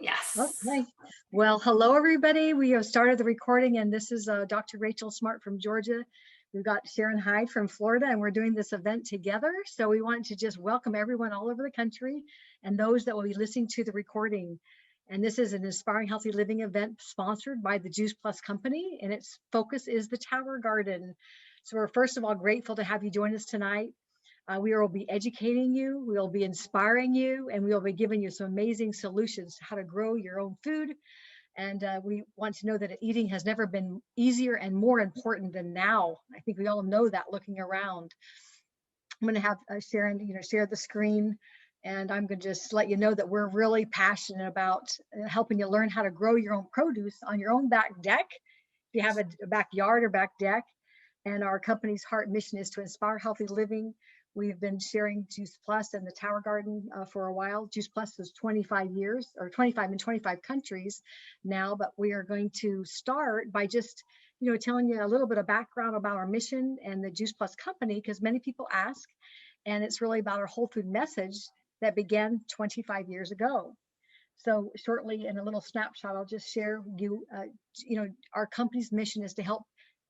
Yes. Okay. Well, hello, everybody. We have started the recording, and this is Dr. Rachel Smart from Georgia. We've got Sharon Hyde from Florida, and we're doing this event together. So we wanted to just welcome everyone all over the country and those that will be listening to the recording. And this is an Inspiring Healthy Living event sponsored by the Juice Plus Company, and its focus is the Tower Garden. So we're first of all grateful to have you join us tonight. We will be educating you, we will be inspiring you, and we will be giving you some amazing solutions to how to grow your own food. And we want to know that eating has never been easier and more important than now. I think we all know that looking around. I'm going to have Sharon, share the screen, and I'm going to just let you know that we're really passionate about helping you learn how to grow your own produce on your own back deck. If you have a backyard or back deck, and our company's heart mission is to inspire healthy living. We've been sharing Juice Plus and the Tower Garden for a while. Juice Plus is 25 years, or 25 in 25 countries now, but we are going to start by just telling you a little bit of background about our mission and the Juice Plus company, because many people ask, and it's really about our whole food message that began 25 years ago. So shortly, in a little snapshot, I'll just share our company's mission is to help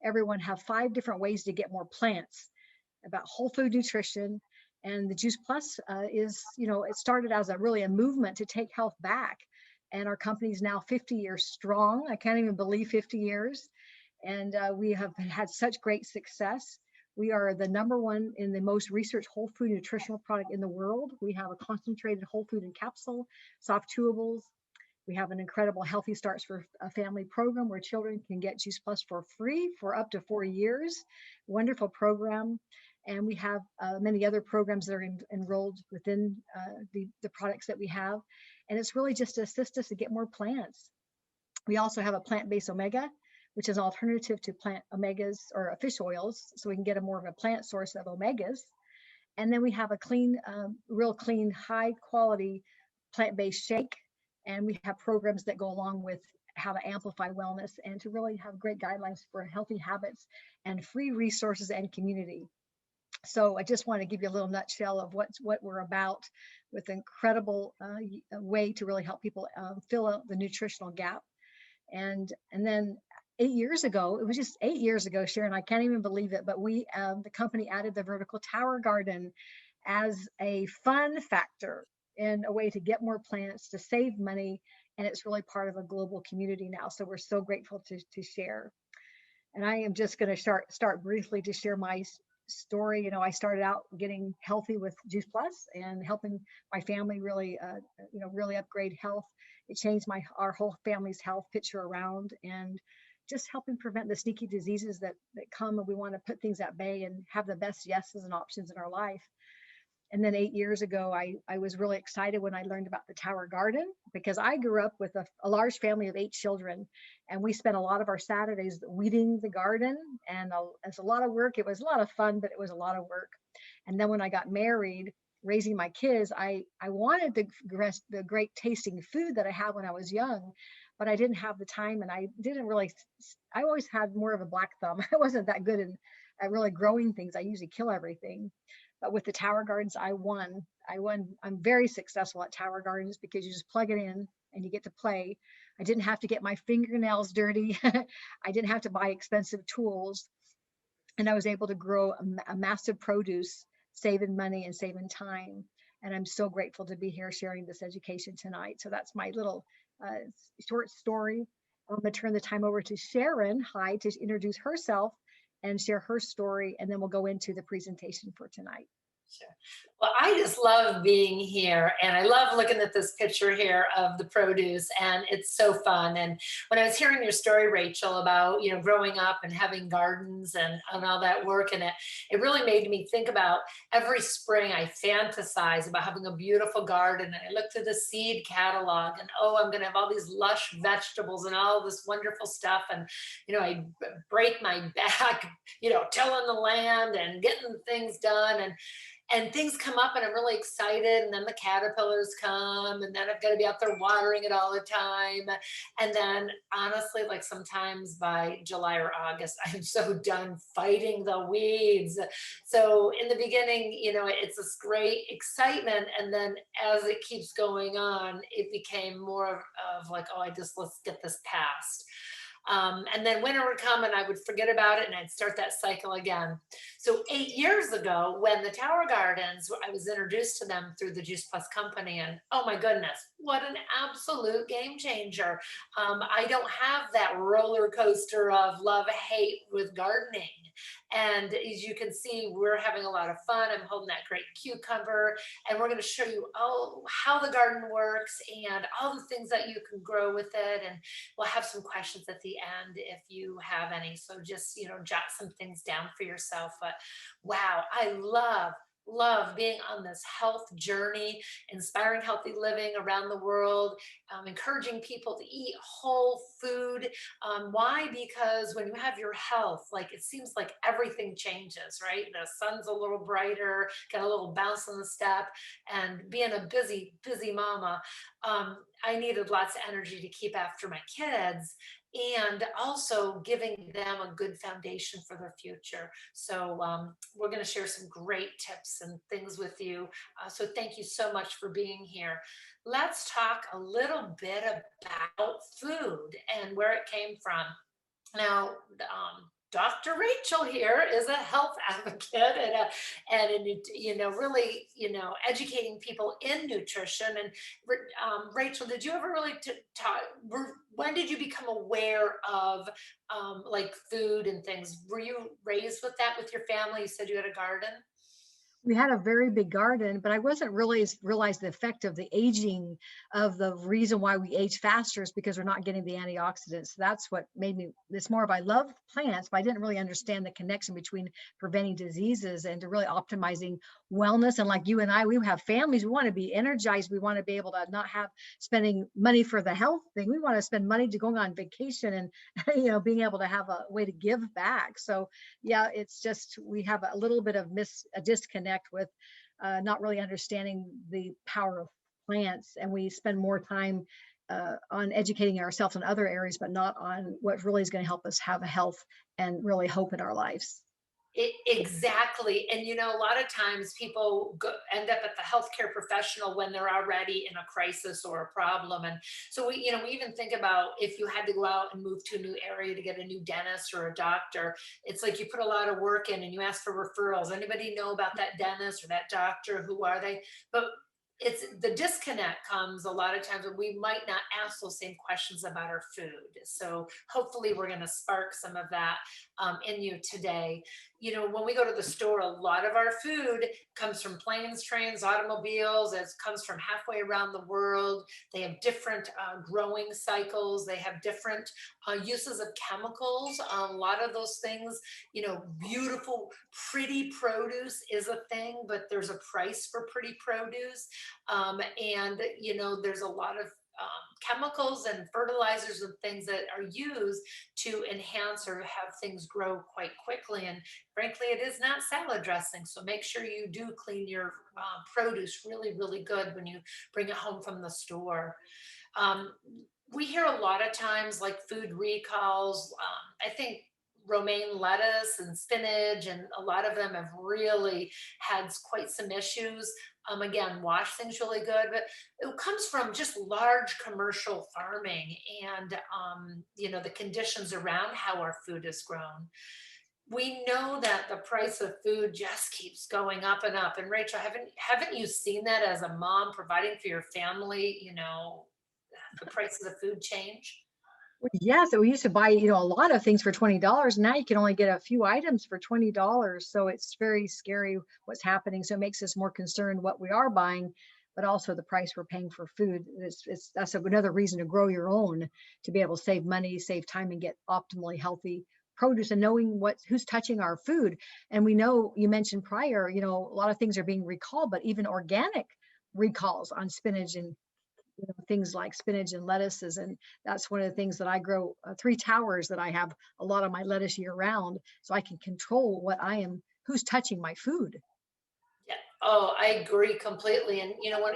everyone have 5 different ways to get more plants, about whole food nutrition. And the Juice Plus is, it started as a movement to take health back. And our company is now 50 years strong. I can't even believe 50 years. And we have had such great success. We are the #1 in the most researched whole food nutritional product in the world. We have a concentrated whole food in capsule, soft chewables. We have an incredible Healthy Starts for a Family program where children can get Juice Plus for free for up to 4 years. Wonderful program. And we have many other programs that are enrolled within the products that we have. And it's really just to assist us to get more plants. We also have a plant-based omega, which is an alternative to plant omegas or fish oils, so we can get a more of a plant source of omegas. And then we have a clean, real clean, high quality plant-based shake. And we have programs that go along with how to amplify wellness and to really have great guidelines for healthy habits and free resources and community. So I just want to give you a little nutshell of what we're about, with an incredible way to really help people fill out the nutritional gap. And then 8 years ago, it was just 8 years ago, Sharon, I can't even believe it, but we, the company added the vertical tower garden as a fun factor and a way to get more plants, to save money. And it's really part of a global community now. So we're so grateful to share. And I am just going to start briefly to share my story. I started out getting healthy with Juice Plus and helping my family really, really upgrade health. It changed our whole family's health picture around, and just helping prevent the sneaky diseases that come, and we want to put things at bay and have the best yeses and options in our life. And then 8 years ago, I was really excited when I learned about the Tower Garden, because I grew up with a large family of 8 children, and we spent a lot of our Saturdays weeding the garden. And it's a lot of work. It was a lot of fun, but it was a lot of work. And then when I got married, raising my kids, I wanted the great tasting food that I had when I was young, but I didn't have the time, and I always had more of a black thumb. I wasn't that good at really growing things. I usually kill everything. But with the Tower Gardens, I won. I'm very successful at Tower Gardens because you just plug it in and you get to play. I didn't have to get my fingernails dirty. I didn't have to buy expensive tools. And I was able to grow a massive produce, saving money and saving time. And I'm so grateful to be here sharing this education tonight. So that's my little short story. I'm going to turn the time over to Sharon Hyde to introduce herself and share her story, and then we'll go into the presentation for tonight. Sure. Well, I just love being here, and I love looking at this picture here of the produce, and it's so fun. And when I was hearing your story, Rachel, about growing up and having gardens and all that work, and it really made me think about every spring I fantasize about having a beautiful garden, and I look through the seed catalog, and oh, I'm going to have all these lush vegetables and all this wonderful stuff, and I break my back, tilling the land and getting things done, and things come up and I'm really excited, and then the caterpillars come, and then I've got to be out there watering it all the time. And then honestly, like sometimes by July or August, I'm so done fighting the weeds. So in the beginning, it's this great excitement, and then as it keeps going on, it became more of like, oh, let's get this past. And then winter would come and I would forget about it and I'd start that cycle again. So 8 years ago, when the Tower Gardens, I was introduced to them through the Juice Plus company, and oh my goodness, what an absolute game changer. I don't have that roller coaster of love hate with gardening. And as you can see, we're having a lot of fun. I'm holding that great cucumber, and we're going to show you how the garden works and all the things that you can grow with it. And we'll have some questions at the end if you have any. So just, jot some things down for yourself. But wow, I love being on this health journey, inspiring healthy living around the world, encouraging people to eat whole food. Why? Because when you have your health, like it seems like everything changes, right? The sun's a little brighter, got a little bounce on the step, and being a busy mama, I needed lots of energy to keep after my kids and also giving them a good foundation for their future. So we're going to share some great tips and things with you. So thank you so much for being here. Let's talk a little bit about food and where it came from. Now, Dr. Rachel here is a health advocate and really, educating people in nutrition. And Rachel, did you ever really talk? When did you become aware of like food and things? Were you raised with that with your family? You said you had a garden. We had a very big garden, but I wasn't really realized the effect of the aging of the reason why we age faster is because we're not getting the antioxidants. That's what made me, it's more of, I love plants, but I didn't really understand the connection between preventing diseases and to really optimizing wellness. And like you and I, we have families, we want to be energized. We want to be able to not have spending money for the health thing. We want to spend money to going on vacation and, being able to have a way to give back. So yeah, it's just, we have a little bit of a disconnect with not really understanding the power of plants, and we spend more time on educating ourselves in other areas, but not on what really is going to help us have a health and really hope in our lives. Exactly. And a lot of times people end up at the healthcare professional when they're already in a crisis or a problem. And so we even think about if you had to go out and move to a new area to get a new dentist or a doctor, it's like you put a lot of work in and you ask for referrals. Anybody know about that dentist or that doctor? Who are they? But it's the disconnect comes a lot of times when we might not ask those same questions about our food. So hopefully we're going to spark some of that in you today. When we go to the store, a lot of our food comes from planes, trains, automobiles. It comes from halfway around the world. They have different growing cycles. They have different uses of chemicals. A lot of those things, beautiful, pretty produce is a thing, but there's a price for pretty produce. And there's a lot of chemicals and fertilizers and things that are used to enhance or have things grow quite quickly. And frankly, it is not salad dressing. So make sure you do clean your produce really, really good when you bring it home from the store. Um, we hear a lot of times like food recalls. I think romaine lettuce and spinach, and a lot of them have really had quite some issues. Again, wash things really good, but it comes from just large commercial farming and the conditions around how our food is grown. We know that the price of food just keeps going up and up. And Rachel, haven't you seen that as a mom providing for your family? The prices of food change. Yeah, so we used to buy, a lot of things for $20. Now you can only get a few items for $20. So it's very scary what's happening. So it makes us more concerned what we are buying, but also the price we're paying for food. That's another reason to grow your own, to be able to save money, save time, and get optimally healthy produce, and knowing who's touching our food. And we know, you mentioned prior, a lot of things are being recalled, but even organic recalls on spinach and things like spinach and lettuces. And that's one of the things that I grow, 3 towers that I have a lot of my lettuce year round. So I can control who's touching my food. Yeah, Oh, I agree completely. And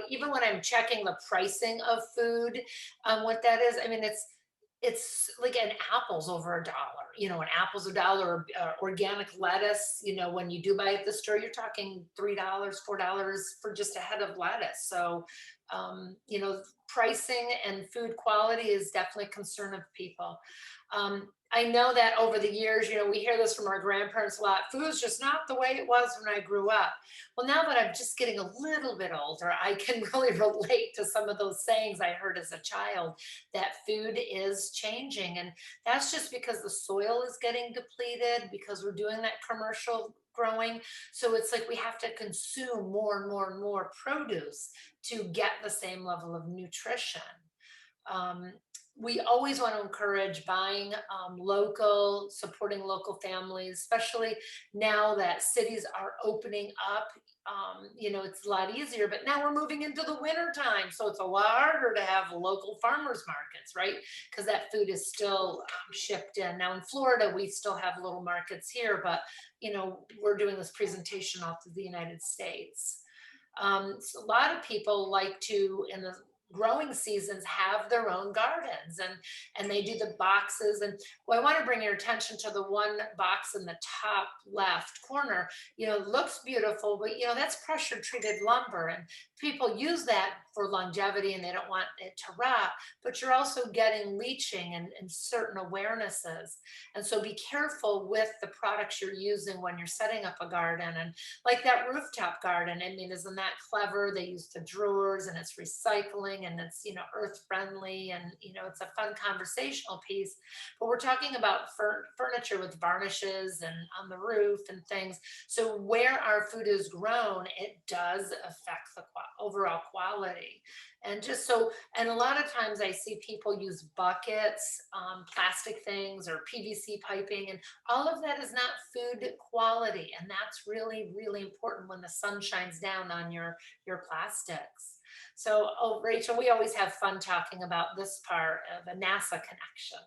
even when I'm checking the pricing of food, what that is, I mean, it's like an apple's over $1. An apple's $1, or organic lettuce. When you do buy at the store, you're talking $3, $4 for just a head of lettuce. So, pricing and food quality is definitely a concern of people. I know that over the years, we hear this from our grandparents a lot. Food's just not the way it was when I grew up. Well, now that I'm just getting a little bit older, I can really relate to some of those sayings I heard as a child, that food is changing. And that's just because the soil is getting depleted, because we're doing that commercial growing. So it's like we have to consume more and more and more produce to get the same level of nutrition. um, we always want to encourage buying local, supporting local families, especially now that cities are opening up. It's a lot easier, but now we're moving into the winter time. So it's a lot harder to have local farmers markets, right? Because that food is still shipped in. Now in Florida, we still have little markets here, but, we're doing this presentation off of the United States. So a lot of people like to, in the growing seasons, have their own gardens, and they do the boxes. And well, I want to bring your attention to the one box in the top left corner. It looks beautiful, but that's pressure treated lumber, and people use that for longevity and they don't want it to rot. But you're also getting leaching and certain awarenesses. And so be careful with the products you're using when you're setting up a garden. And like that rooftop garden, I mean, isn't that clever? They use the drawers, and it's recycling, and it's, earth friendly, and, it's a fun conversational piece. But we're talking about furniture with varnishes and on the roof and things. So where our food is grown, it does affect the overall quality. And just so, and a lot of times I see people use buckets, plastic things, or PVC piping, and all of that is not food quality. And that's really, really important when the sun shines down on your plastics. So, oh, Rachel, we always have fun talking about this part of a NASA connection.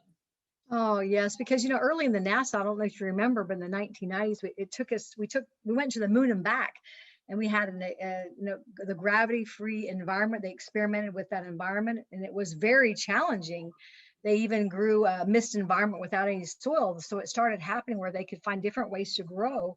Oh, yes, because early in the NASA, I don't know if you remember, but in the 1990s, it took us, we went to the moon and back, and we had the gravity-free environment. They experimented with that environment, and it was very challenging. They even grew a mist environment without any soil, so it started happening where they could find different ways to grow.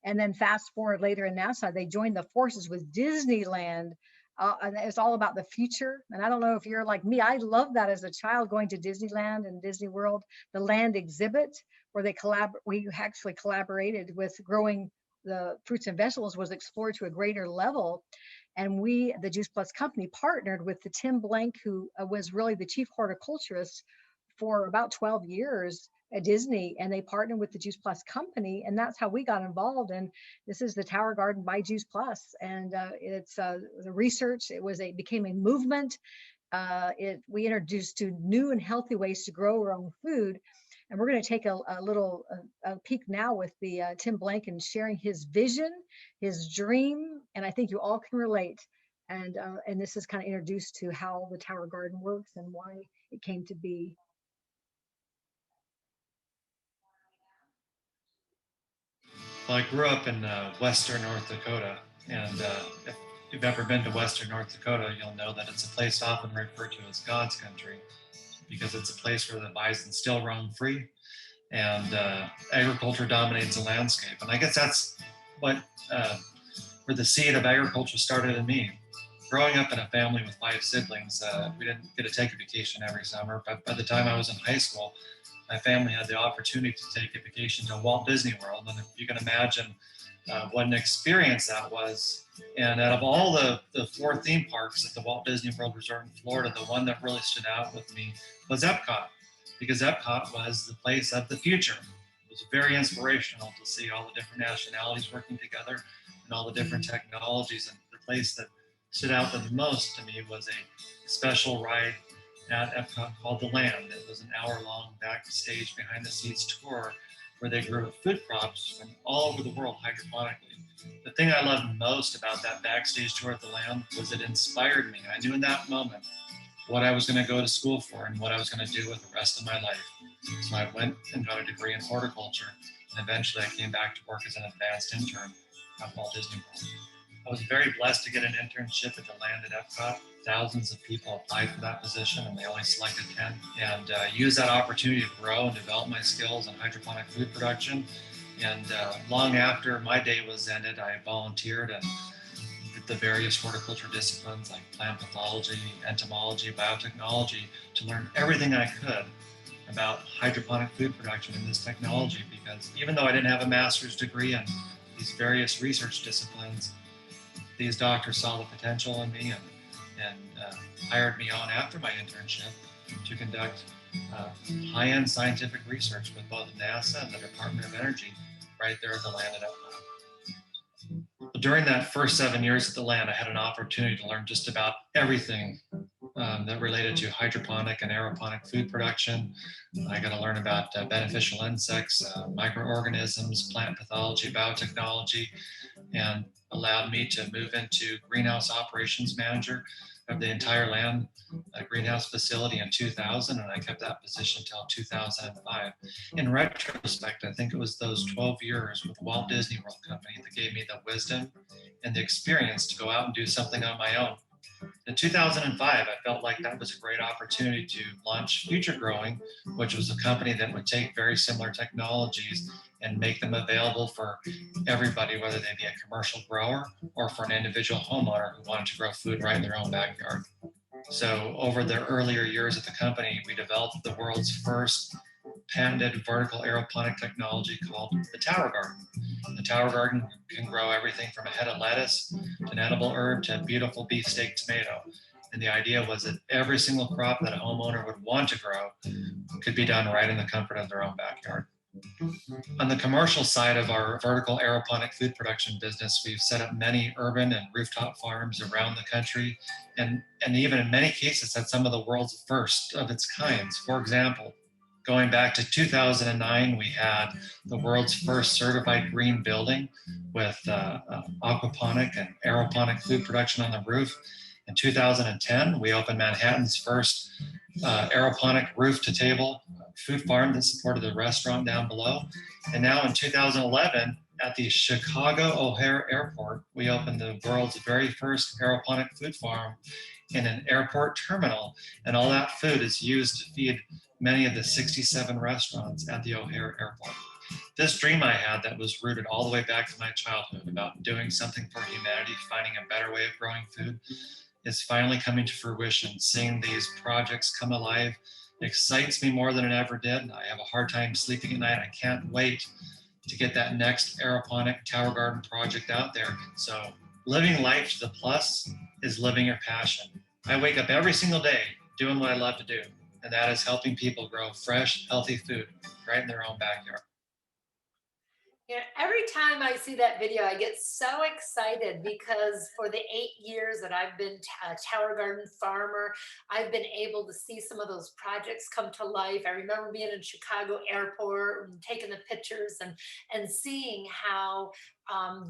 And then fast forward later in NASA, they joined the forces with Disneyland, and it's all about the future. And I don't know if you're like me, I love that as a child, going to Disneyland and Disney World, the land exhibit where we actually collaborated with growing the fruits and vegetables was explored to a greater level. And we, the Juice Plus company, partnered with the Tim Blank, who was really the chief horticulturist for about 12 years at Disney, and they partnered with the Juice Plus company, and that's how we got involved. And this is the Tower Garden by Juice Plus, and it's the research. It became a movement. We introduced to new and healthy ways to grow our own food, and we're going to take a little a peek now with the Tim Blank and sharing his vision, his dream, and I think you all can relate. And this is kind of introduced to how the Tower Garden works and why it came to be. Well, I grew up in western North Dakota, and if you've ever been to western North Dakota, you'll know that it's a place often referred to as God's country because it's a place where the bison still roam free and agriculture dominates the landscape. And I guess that's what where the seed of agriculture started in me. Growing up in a family with 5 siblings, we didn't get to take a vacation every summer, but by the time I was in high school, my family had the opportunity to take a vacation to Walt Disney World. And if you can imagine what an experience that was. And out of all the 4 theme parks at the Walt Disney World Resort in Florida, the one that really stood out with me was Epcot, because Epcot was the place of the future. It was very inspirational to see all the different nationalities working together and all the different technologies. And the place that stood out the most to me was a special ride at Epcot called The Land. It was an hour-long backstage behind-the-scenes tour where they grew food crops from all over the world hydroponically. The thing I loved most about that backstage tour at The Land was it inspired me. I knew in that moment what I was going to go to school for and what I was going to do with the rest of my life. So I went and got a degree in horticulture, and eventually I came back to work as an advanced intern at Walt Disney World. I was very blessed to get an internship at the land at Epcot. Thousands of people applied for that position and they only selected 10. And used that opportunity to grow and develop my skills in hydroponic food production. And long after my day was ended, I volunteered and did the various horticulture disciplines like plant pathology, entomology, biotechnology to learn everything I could about hydroponic food production and this technology, because even though I didn't have a master's degree in these various research disciplines, these doctors saw the potential in me and hired me on after my internship to conduct high-end scientific research with both NASA and the Department of Energy right there at the land at Epcot. During that first 7 years at the land, I had an opportunity to learn just about everything that related to hydroponic and aeroponic food production. I got to learn about beneficial insects, microorganisms, plant pathology, biotechnology, and allowed me to move into greenhouse operations manager of the entire land greenhouse facility in 2000, and I kept that position until 2005. In retrospect, I think it was those 12 years with Walt Disney World Company that gave me the wisdom and the experience to go out and do something on my own. In 2005, I felt like that was a great opportunity to launch Future Growing, which was a company that would take very similar technologies and make them available for everybody, whether they be a commercial grower or for an individual homeowner who wanted to grow food right in their own backyard. So over the earlier years at the company, we developed the world's first patented vertical aeroponic technology called the Tower Garden. The Tower Garden can grow everything from a head of lettuce to an edible herb to a beautiful beefsteak tomato. And the idea was that every single crop that a homeowner would want to grow could be done right in the comfort of their own backyard. On the commercial side of our vertical aeroponic food production business, we've set up many urban and rooftop farms around the country, and even in many cases had some of the world's first of its kinds. For example, going back to 2009, we had the world's first certified green building with aquaponic and aeroponic food production on the roof. In 2010, we opened Manhattan's first aeroponic roof-to-table food farm that supported the restaurant down below. And now in 2011, at the Chicago O'Hare Airport, we opened the world's very first aeroponic food farm in an airport terminal. And all that food is used to feed many of the 67 restaurants at the O'Hare Airport. This dream I had that was rooted all the way back to my childhood about doing something for humanity, finding a better way of growing food, is finally coming to fruition. Seeing these projects come alive excites me more than it ever did. I have a hard time sleeping at night. I can't wait to get that next aeroponic Tower Garden project out there. So living life to the plus is living your passion. I wake up every single day doing what I love to do, and that is helping people grow fresh, healthy food right in their own backyard. You know, every time I see that video, I get so excited because for the 8 years that I've been a Tower Garden farmer, I've been able to see some of those projects come to life. I remember being in Chicago Airport and taking the pictures and seeing how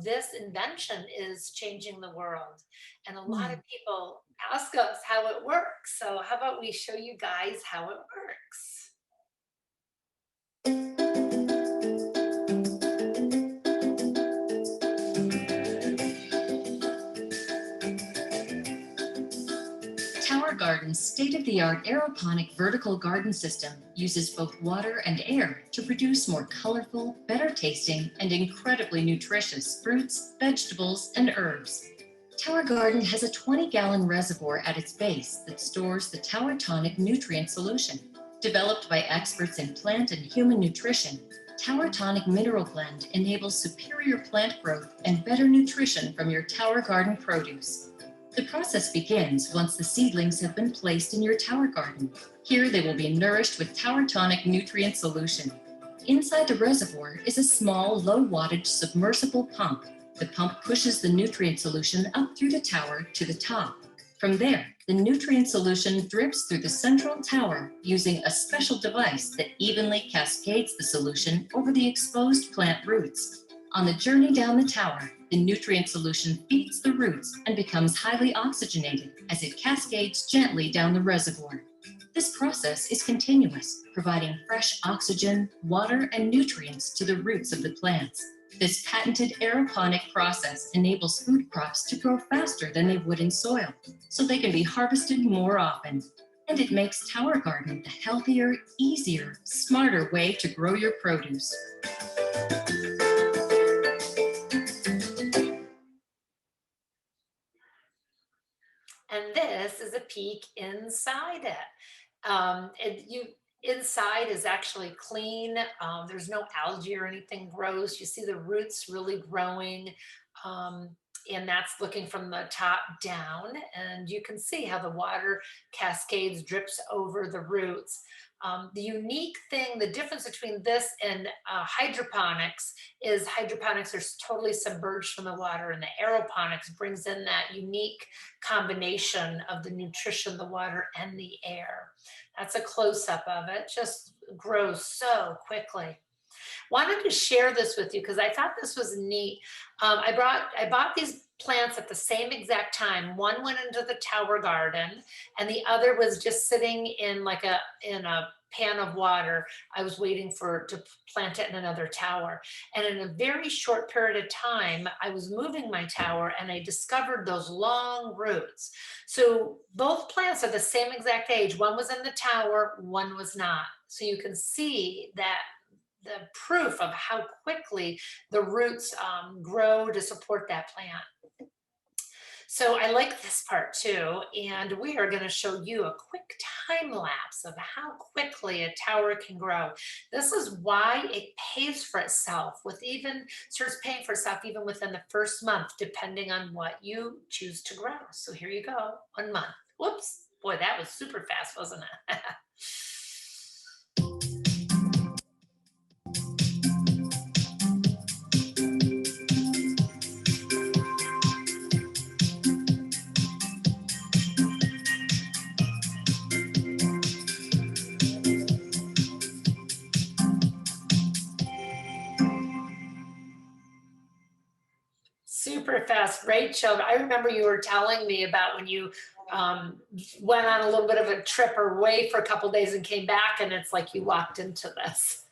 this invention is changing the world. And a lot of people ask us how it works. So how about we show you guys how it works? Tower Garden's state-of-the-art aeroponic vertical garden system uses both water and air to produce more colorful, better-tasting, and incredibly nutritious fruits, vegetables, and herbs. Tower Garden has a 20-gallon reservoir at its base that stores the Tower Tonic nutrient solution. Developed by experts in plant and human nutrition, Tower Tonic Mineral Blend enables superior plant growth and better nutrition from your Tower Garden produce. The process begins once the seedlings have been placed in your Tower Garden. Here they will be nourished with Tower Tonic nutrient solution. Inside the reservoir is a small, low-wattage submersible pump. The pump pushes the nutrient solution up through the tower to the top. From there, the nutrient solution drips through the central tower using a special device that evenly cascades the solution over the exposed plant roots. On the journey down the tower, the nutrient solution feeds the roots and becomes highly oxygenated as it cascades gently down the reservoir. This process is continuous, providing fresh oxygen, water, and nutrients to the roots of the plants. This patented aeroponic process enables food crops to grow faster than they would in soil, so they can be harvested more often. And it makes Tower Garden the healthier, easier, smarter way to grow your produce. And this is a peek inside it. Inside is actually clean. There's no algae or anything gross. You see the roots really growing. Um, and that's looking from the top down. And you can see how the water cascades, drips over the roots. The unique thing, the difference between this and hydroponics is hydroponics are totally submerged from the water, and the aeroponics brings in that unique combination of the nutrition, the water, and the air. That's a close-up of it. Just grows so quickly. Wanted to share this with you because I thought this was neat. I bought these plants at the same exact time. One went into the tower garden, and the other was just sitting in like in a pan of water. I was waiting to plant it in another tower. And in a very short period of time, I was moving my tower and I discovered those long roots. So both plants are the same exact age. One was in the tower, one was not. So you can see that the proof of how quickly the roots grow to support that plant. So I like this part too, and we are going to show you a quick time lapse of how quickly a tower can grow. This is why it pays for itself starts paying for itself even within the first month, depending on what you choose to grow. So here you go, 1 month. Whoops, boy, that was super fast, wasn't it? Super fast. Rachel, I remember you were telling me about when you went on a little bit of a trip or away for a couple of days and came back, and it's like you walked into this.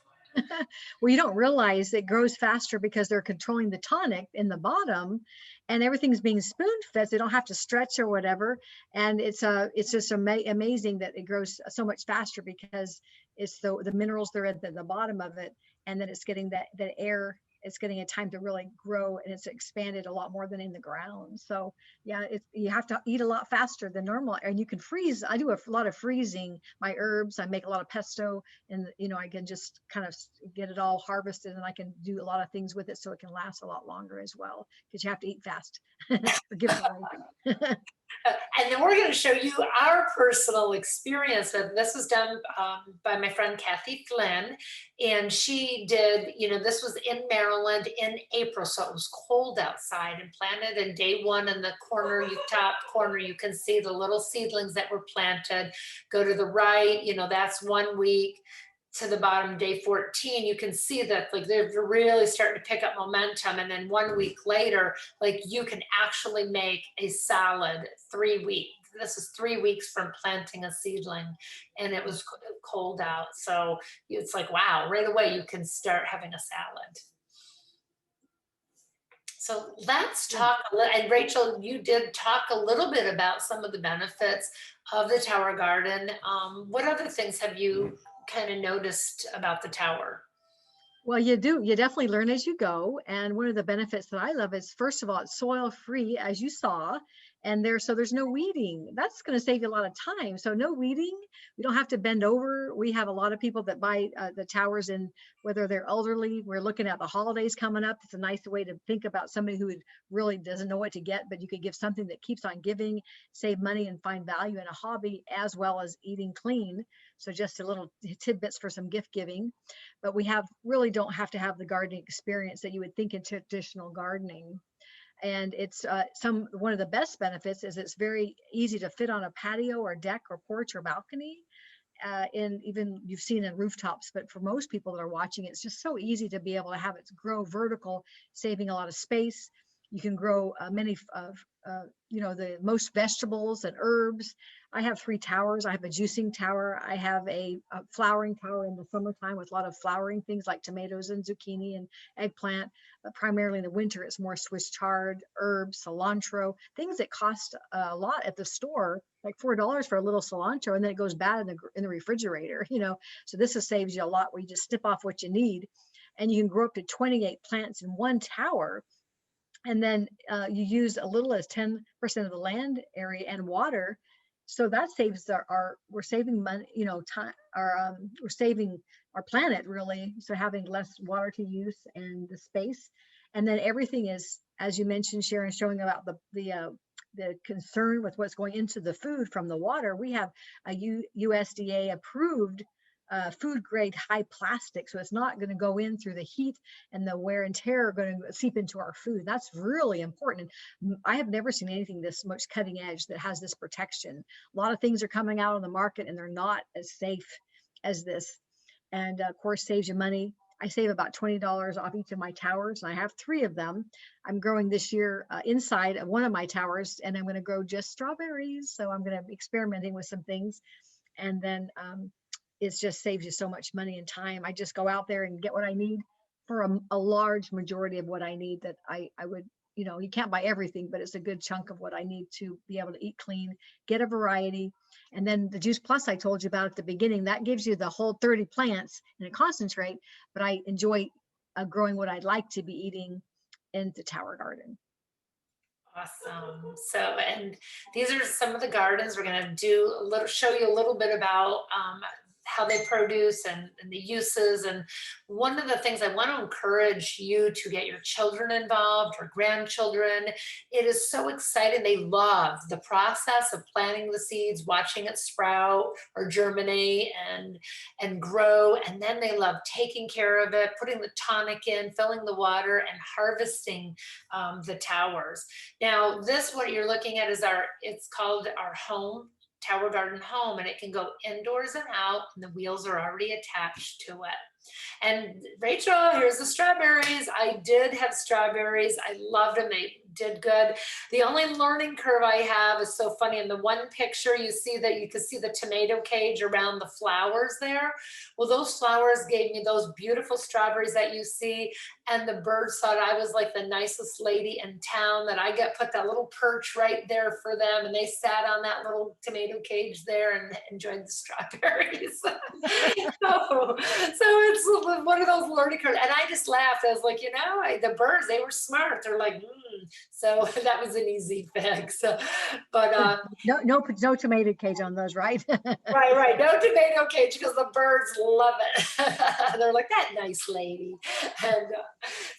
Well, you don't realize it grows faster because they're controlling the tonic in the bottom, and everything's being spoon fed. They don't have to stretch or whatever. And it's just amazing that it grows so much faster because it's the minerals that are at the bottom of it, and then it's getting that air. It's getting a time to really grow, and it's expanded a lot more than in the ground. So yeah, you have to eat a lot faster than normal, and you can freeze. I do a lot of freezing my herbs. I make a lot of pesto, and I can just kind of get it all harvested, and I can do a lot of things with it so it can last a lot longer as well, because you have to eat fast or give it away. And then we're going to show you our personal experience. This was done by my friend Kathy Flynn, and she did, this was in Maryland in April, so it was cold outside, and planted. And day one in the top corner, you can see the little seedlings that were planted. Go to the right, that's 1 week. To the bottom, day 14, you can see that like they're really starting to pick up momentum. And then 1 week later, like you can actually make a solid 3 weeks. This is 3 weeks from planting a seedling, and it was cold out. So it's like, wow, right away you can start having a salad. So let's talk, and Rachel, you did talk a little bit about some of the benefits of the tower garden. What other things have you kind of noticed about the tower? Well, you definitely learn as you go. And one of the benefits that I love is, first of all, it's soil free, as you saw, and there's no weeding. That's going to save you a lot of time. So no weeding. We don't have to bend over. We have a lot of people that buy the towers, and whether they're elderly, we're looking at the holidays coming up. It's a nice way to think about somebody who really doesn't know what to get, but you could give something that keeps on giving, save money, and find value in a hobby, as well as eating clean. So just a little tidbits for some gift giving. But we really don't have to have the gardening experience that you would think in traditional gardening. And it's one of the best benefits is it's very easy to fit on a patio or deck or porch or balcony. And even you've seen in rooftops, but for most people that are watching, it's just so easy to be able to have it grow vertical, saving a lot of space. You can grow many the most vegetables and herbs. I have 3 towers. I have a juicing tower. I have a flowering tower in the summertime with a lot of flowering things like tomatoes and zucchini and eggplant. But primarily in the winter, it's more Swiss chard, herbs, cilantro, things that cost a lot at the store, like $4 for a little cilantro, and then it goes bad in the refrigerator. So this saves you a lot where you just snip off what you need, and you can grow up to 28 plants in one tower. And then you use a little as 10% of the land area and water. So that saves we're saving money, time, we're saving our planet really. So having less water to use and the space. And then everything is, as you mentioned, Sharon, showing about the concern with what's going into the food from the water. We have a USDA approved food grade high plastic. So it's not going to go in through the heat and the wear and tear are going to seep into our food. That's really important. I have never seen anything this much cutting edge that has this protection. A lot of things are coming out on the market and they're not as safe as this. And of course, saves you money. I save about $20 off each of my towers, and I have 3 of them. I'm growing this year inside of one of my towers, and I'm going to grow just strawberries. So I'm going to be experimenting with some things. And then it just saves you so much money and time. I just go out there and get what I need for a large majority of what I need that I would, you can't buy everything, but it's a good chunk of what I need to be able to eat clean, get a variety. And then the Juice Plus I told you about at the beginning, that gives you the whole 30 plants in a concentrate, but I enjoy growing what I'd like to be eating in the tower garden. Awesome. So, and these are some of the gardens we're going to show you a little bit about how they produce and the uses. And one of the things I want to encourage you to get your children involved or grandchildren. It is so exciting. They love the process of planting the seeds, watching it sprout or germinate and grow. And then they love taking care of it, putting the tonic in, filling the water, and harvesting the towers. Now, what you're looking at is it's called our home, Tower Garden Home, and it can go indoors and out, and the wheels are already attached to it. And Rachel, here's the strawberries. I did have strawberries. I loved them. They did good. The only learning curve I have is so funny. In the one picture, you can see the tomato cage around the flowers there. Well, those flowers gave me those beautiful strawberries that you see. And the birds thought I was like the nicest lady in town, that I put that little perch right there for them. And they sat on that little tomato cage there and enjoyed the strawberries. so it's one of those learning curves. And I just laughed. I was like, the birds, they were smart. They're like, So that was an easy fix. But no tomato cage on those, right? right. No tomato cage because the birds love it. They're like, that nice lady. And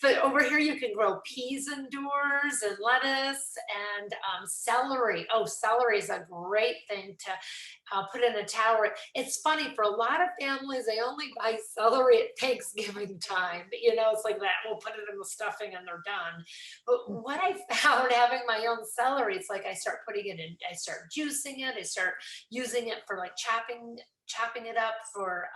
but over here you can grow peas indoors and lettuce and celery. Oh, celery is a great thing to put in a tower. It's funny, for a lot of families, they only buy celery at Thanksgiving time. It's like that. We'll put it in the stuffing and they're done. But what I found having my own celery, it's like I start putting it in, I start juicing it, I start using it for like chopping it up for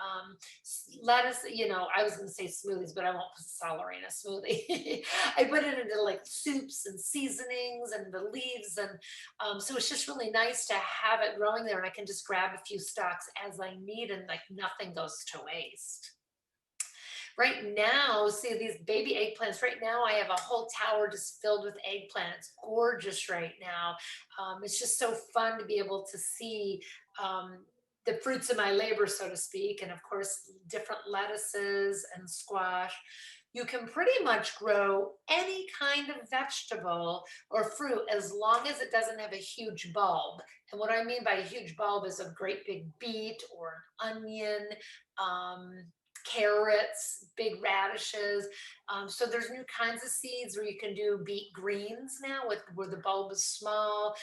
lettuce. I was going to say smoothies, but I won't put celery in a smoothie. I put it into like soups and seasonings and the leaves. And so it's just really nice to have it growing there. And I can just grab a few stalks as I need, and like nothing goes to waste. Right now, see these baby eggplants. Right now, I have a whole tower just filled with eggplant. It's gorgeous right now. It's just so fun to be able to see the fruits of my labor, so to speak. And of course, different lettuces and squash. You can pretty much grow any kind of vegetable or fruit as long as it doesn't have a huge bulb. And what I mean by a huge bulb is a great big beet or an onion, carrots, big radishes. So there's new kinds of seeds where you can do beet greens now where the bulb is small.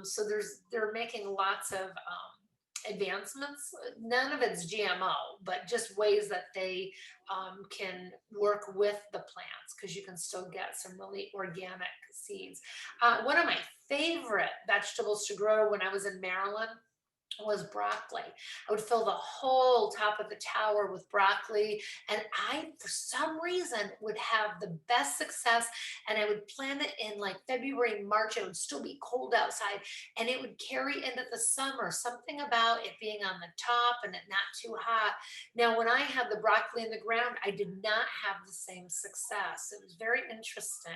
So they're making lots of advancements. None of it's GMO, but just ways that they can work with the plants, because you can still get some really organic seeds. One of my favorite vegetables to grow when I was in Maryland was broccoli. I would fill the whole top of the tower with broccoli. And I, for some reason, would have the best success. And I would plant it in like February, March. It would still be cold outside and it would carry into the summer. Something about it being on the top and it not too hot. Now, when I had the broccoli in the ground, I did not have the same success. It was very interesting.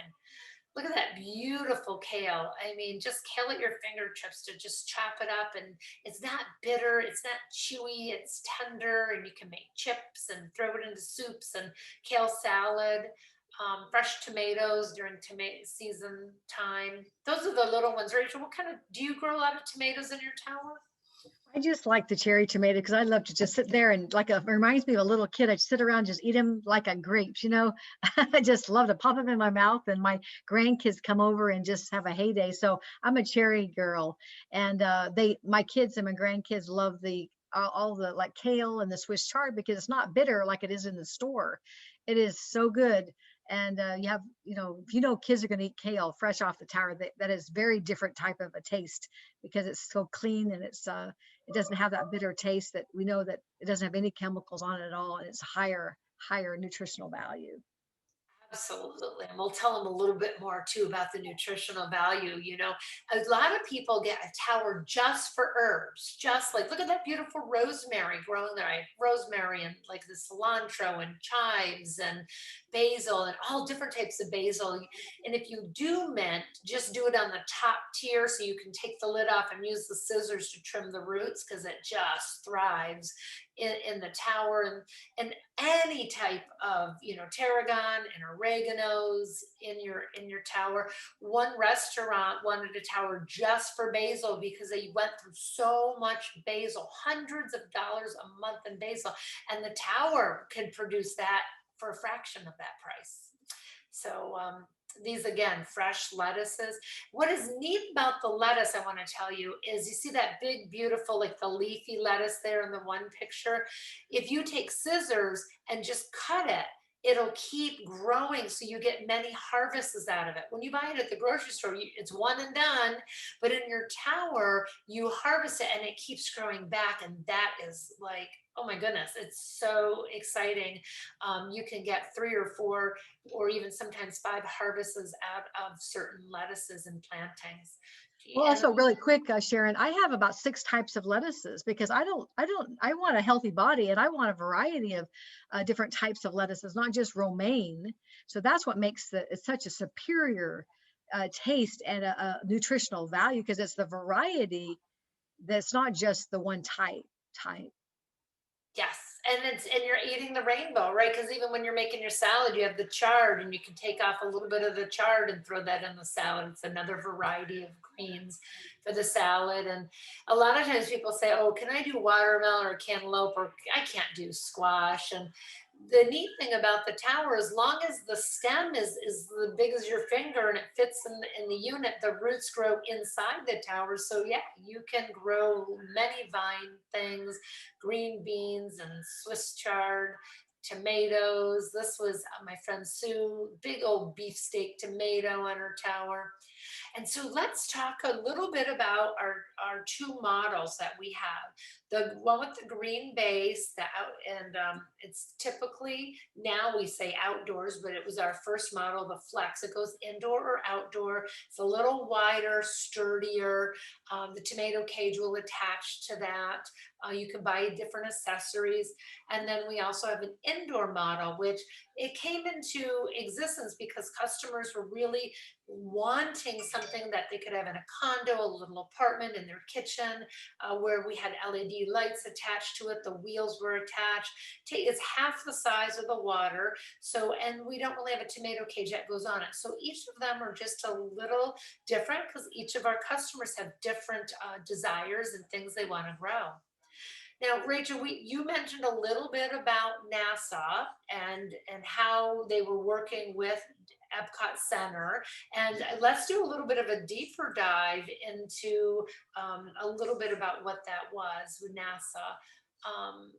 Look at that beautiful kale. I mean, just kale at your fingertips to just chop it up, and it's not bitter, it's not chewy, it's tender, and you can make chips and throw it into soups and kale salad. Fresh tomatoes during tomato season time. Those are the little ones. Rachel, what kind of, do you grow a lot of tomatoes in your tower? I just like the cherry tomato because I love to just sit there and like it reminds me of a little kid. I sit around, just eat them like a grapes, you know. I just love to pop them in my mouth, and my grandkids come over and just have a heyday. So I'm a cherry girl, and my kids and my grandkids love the all the like kale and the Swiss chard because it's not bitter like it is in the store. It is so good. And you have, you know, if you know kids are going to eat kale fresh off the tower, that is very different type of a taste because it's so clean and it doesn't have that bitter taste that we know that it doesn't have any chemicals on it at all, and it's higher nutritional value. Absolutely. And we'll tell them a little bit more too about the nutritional value. You know, a lot of people get a tower just for herbs, just like, look at that beautiful rosemary growing there. I have rosemary and like the cilantro and chives and basil and all different types of basil. And if you do mint, just do it on the top tier so you can take the lid off and use the scissors to trim the roots because it just thrives in the tower. And any type of, you know, tarragon and oreganos in your tower. One restaurant wanted a tower just for basil because they went through so much basil, hundreds of dollars a month in basil, and the tower could produce that for a fraction of that price. So these again, fresh lettuces. What is neat about the lettuce, I want to tell you, is you see that big, beautiful, like the leafy lettuce there in the one picture. If you take scissors and just cut it, it'll keep growing. So you get many harvests out of it. When you buy it at the grocery store, it's one and done. But in your tower, you harvest it and it keeps growing back. And that is like, oh my goodness, it's so exciting. You can get 3 or 4 or even sometimes 5 harvests out of certain lettuces and plantings. Well, And also really quick, Sharon, I have about 6 types of lettuces because I want a healthy body and I want a variety of different types of lettuces, not just romaine. So that's what makes it's such a superior taste and a nutritional value because it's the variety that's not just the one type. yes, and you're eating the rainbow, right? Because even when you're making your salad, you have the chard, and you can take off a little bit of the chard and throw that in the salad. It's another variety of greens for the salad. And a lot of times people say, "Oh, can I do watermelon or cantaloupe?" Or I can't do squash. And the neat thing about the tower, as long as the stem is the big as your finger and it fits in the unit, the roots grow inside the tower. So yeah, you can grow many vine things, green beans and Swiss chard, tomatoes. This was my friend Sue, big old beefsteak tomato on her tower. And so let's talk a little bit about our 2 models that we have. The one with the green base, and it's typically, now we say outdoors, but it was our first model, the Flex. It goes indoor or outdoor. It's a little wider, sturdier. The tomato cage will attach to that. You can buy different accessories. And then we also have an indoor model, which it came into existence because customers were really wanting something that they could have in a condo, a little apartment in their kitchen, where we had LED lights attached to it. The wheels were attached. It's half the size of the water. So, and we don't really have a tomato cage that goes on it. So each of them are just a little different because each of our customers have different desires and things they want to grow. Now, Rachel, you mentioned a little bit about NASA and how they were working with Epcot Center, and let's do a little bit of a deeper dive into a little bit about what that was with NASA. Um,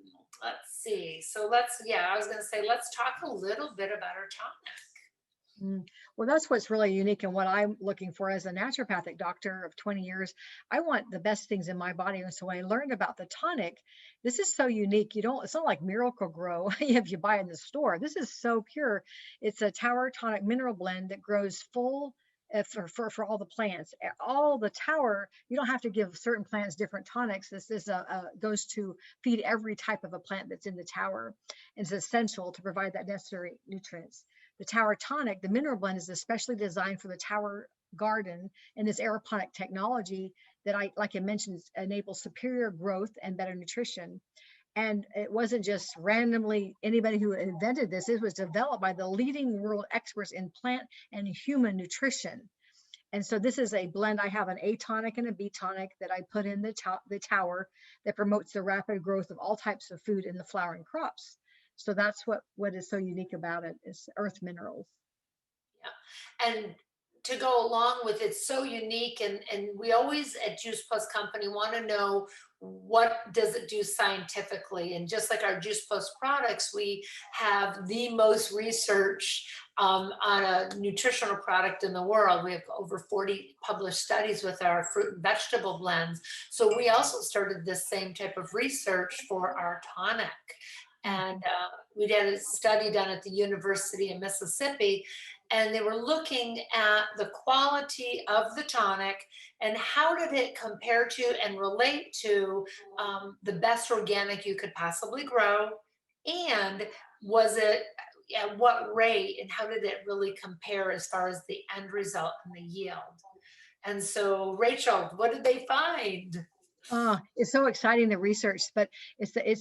let's see. So yeah, I was going to say let's talk a little bit about our topic. Mm. Well, that's what's really unique and what I'm looking for as a naturopathic doctor of 20 years. I want the best things in my body. And so when I learned about the tonic, this is so unique. It's not like Miracle Grow if you buy in the store. This is so pure. It's a Tower Tonic mineral blend that grows full for all the plants. All the tower, you don't have to give certain plants different tonics. This is goes to feed every type of a plant that's in the tower. It's essential to provide that necessary nutrients. The Tower Tonic, the mineral blend, is especially designed for the tower garden, and this aeroponic technology that like I mentioned, enables superior growth and better nutrition. And it wasn't just randomly anybody who invented this. It was developed by the leading world experts in plant and human nutrition. And so this is a blend. I have an A tonic and a B tonic that I put in the tower that promotes the rapid growth of all types of food in the flowering crops. So that's what is so unique about it is earth minerals. Yeah. And to go along with it, so unique. And we always at Juice Plus Company want to know what does it do scientifically. And just like our Juice Plus products, we have the most research on a nutritional product in the world. We have over 40 published studies with our fruit and vegetable blends. So we also started this same type of research for our tonic. And we did a study done at the University of Mississippi, and they were looking at the quality of the tonic and how did it compare to and relate to the best organic you could possibly grow, and was it at what rate and how did it really compare as far as the end result and the yield. And so, Rachel, what did they find? It's so exciting, the research, but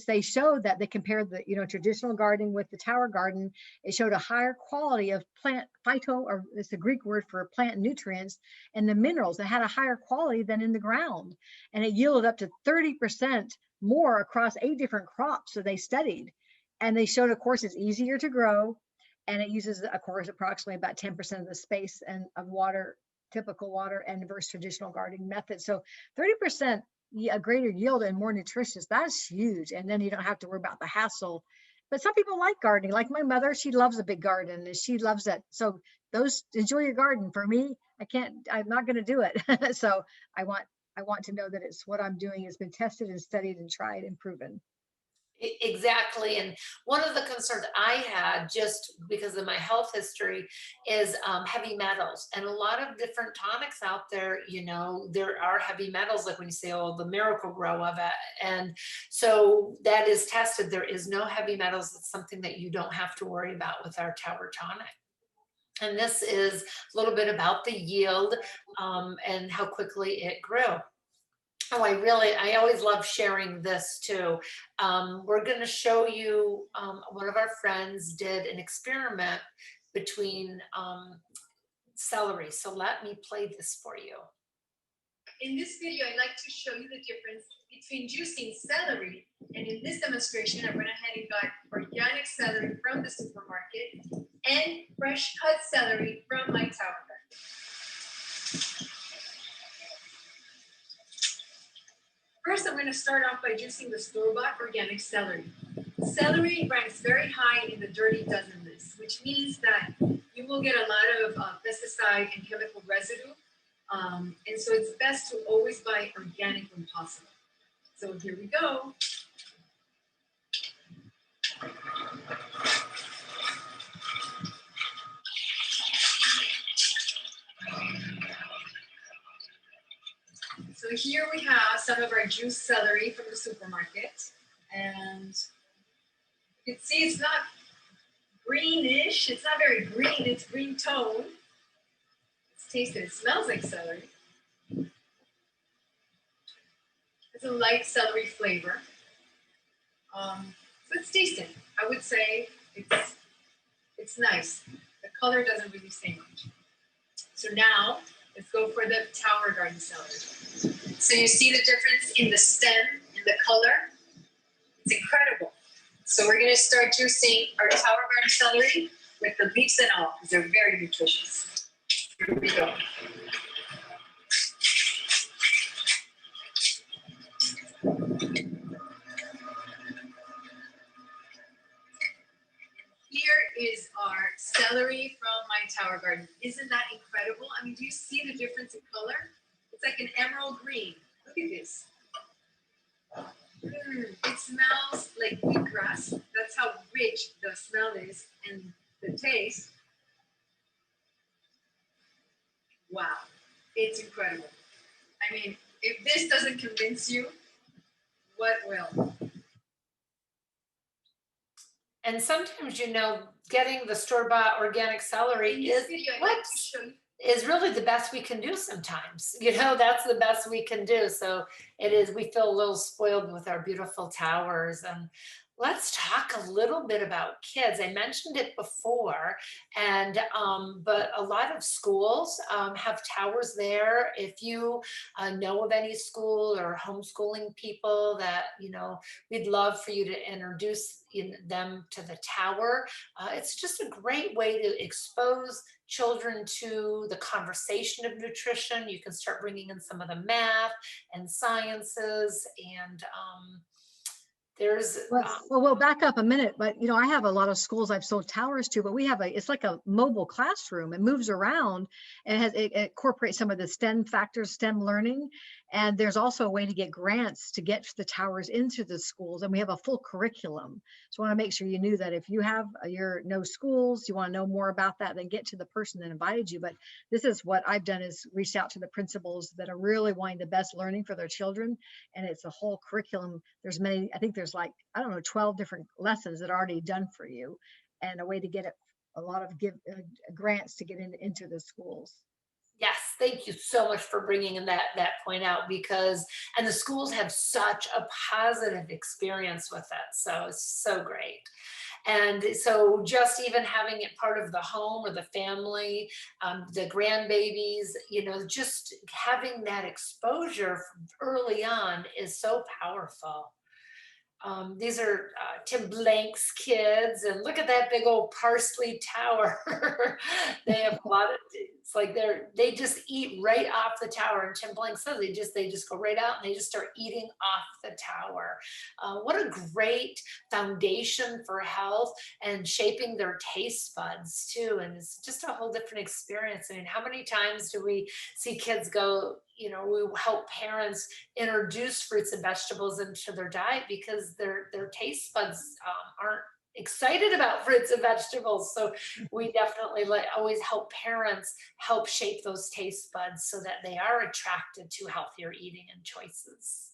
they showed that they compared the traditional gardening with the tower garden. It showed a higher quality of plant phyto, or it's the Greek word for plant nutrients, and the minerals that had a higher quality than in the ground, and it yielded up to 30% more across 8 different crops. So they studied, and they showed, of course, it's easier to grow, and it uses, of course, approximately about 10% of the space and of water, typical water, and versus traditional gardening methods. So 30% a greater yield and more nutritious. That's huge. And then you don't have to worry about the hassle. But some people like gardening. Like my mother, she loves a big garden and she loves it. So those, enjoy your garden. For me, I'm not going to do it. So I want to know that it's what I'm doing has been tested and studied and tried and proven. Exactly. And one of the concerns I had, just because of my health history, is heavy metals. And a lot of different tonics out there, there are heavy metals, like when you say, oh, the Miracle Grow of it. And so that is tested. There is no heavy metals. It's something that you don't have to worry about with our Tower Tonic. And this is a little bit about the yield and how quickly it grew. Oh, I always love sharing this too. We're going to show you, one of our friends did an experiment between celery. So let me play this for you. In this video, I'd like to show you the difference between juicing celery, and in this demonstration, I went ahead and got organic celery from the supermarket and fresh cut celery from my tower garden. First, I'm going to start off by juicing the store-bought organic celery. Celery ranks very high in the dirty dozen list, which means that you will get a lot of pesticide and chemical residue. And so it's best to always buy organic when possible. So here we go. So here we have some of our juiced celery from the supermarket. And you can see it's not greenish. It's not very green. It's green tone. Let's taste it. It smells like celery. It's a light celery flavor. So let's taste it. I would say it's nice. The color doesn't really say much. So now let's go for the Tower Garden celery. So you see the difference in the stem and the color? It's incredible. So we're gonna start juicing our Tower Garden celery with the leaves and all, because they're very nutritious. Here we go. Here is our celery from my tower garden. Isn't that incredible? I mean, do you see the difference in color? It's like an emerald green. Look at this. It smells like wheatgrass. That's how rich the smell is, and the taste. Wow, it's incredible. I mean, if this doesn't convince you, what will? And sometimes, you know, getting the store-bought organic celery In this is video, I'd like to whoops, show you. is really the best we can do sometimes. You know, that's the best we can do. So it is, we feel a little spoiled with our beautiful towers. And let's talk a little bit about kids. I mentioned it before, and but a lot of schools have towers there. If you know of any school or homeschooling people that, you know, we'd love for you to introduce them to the tower. It's just a great way to expose children to the conversation of nutrition. You can start bringing in some of the math and sciences, and there's Well, we'll back up a minute, but you know, I have a lot of schools I've sold towers to, but we have it's like a mobile classroom. It moves around and it incorporates some of the STEM factors, STEM learning. And there's also a way to get grants to get the towers into the schools. And we have a full curriculum. So I want to make sure you knew that if you have your no schools, you want to know more about that, then get to the person that invited you. But this is what I've done, is reached out to the principals that are really wanting the best learning for their children. And it's a whole curriculum. There's many, I think there's like, I don't know, 12 different lessons that are already done for you, and a way to get it, a lot of grants to get into the schools. yes, thank you so much for bringing in that point out, because and the schools have such a positive experience with it, so it's so great. And so just even having it part of the home or the family, the grandbabies, you know, just having that exposure early on is so powerful. These are Tim Blank's kids, and look at that big old parsley tower. They have a lot of, it's like they just eat right off the tower. And Tim Blank says they just go right out and they just start eating off the tower. What a great foundation for health and shaping their taste buds too. And it's just a whole different experience. I mean, how many times do we see kids go, you know, we help parents introduce fruits and vegetables into their diet because their taste buds aren't excited about fruits and vegetables. So we definitely always help parents help shape those taste buds so that they are attracted to healthier eating and choices.